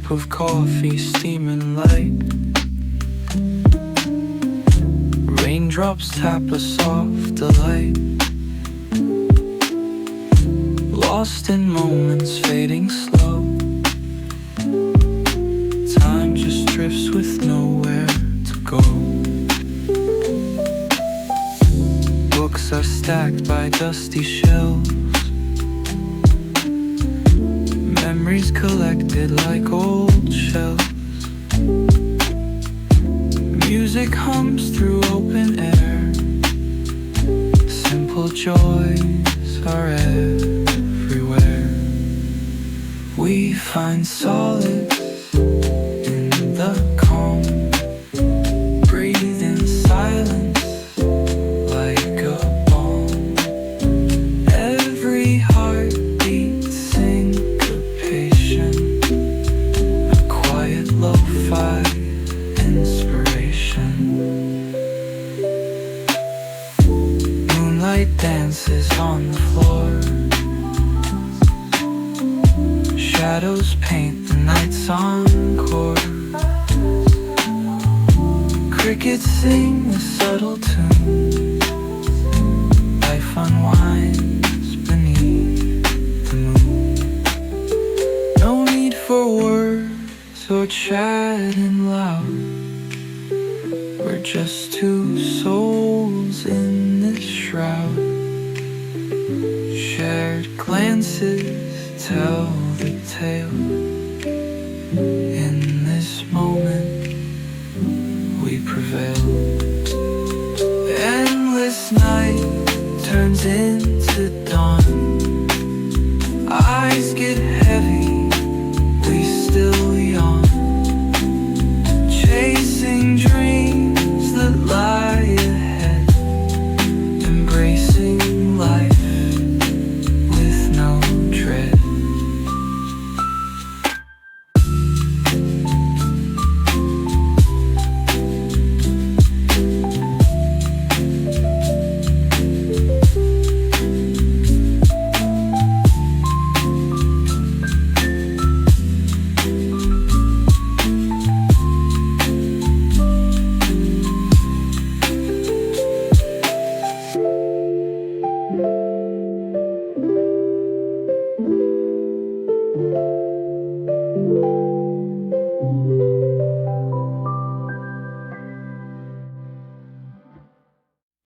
cup of coffee steaming light. Raindrops tap a soft delight. Lost in moments fading slow. Time just drifts with nowhere to go. Books are stacked by dusty shelves. Memories collected like old shells. Music hums through open air. Simple joys are everywhere. We find solace in the calm. Breathe in silence like a balm. Every heartbeat syncopation. A quiet lo-fi inspiration. Moonlight dances on the floor. Shadows paint the night's encore. Crickets sing a subtle tune. Life unwinds beneath the moon. No need for words or chatting loud. We're just two souls in this shroud. Shared glances tell the tale. In this moment we prevail.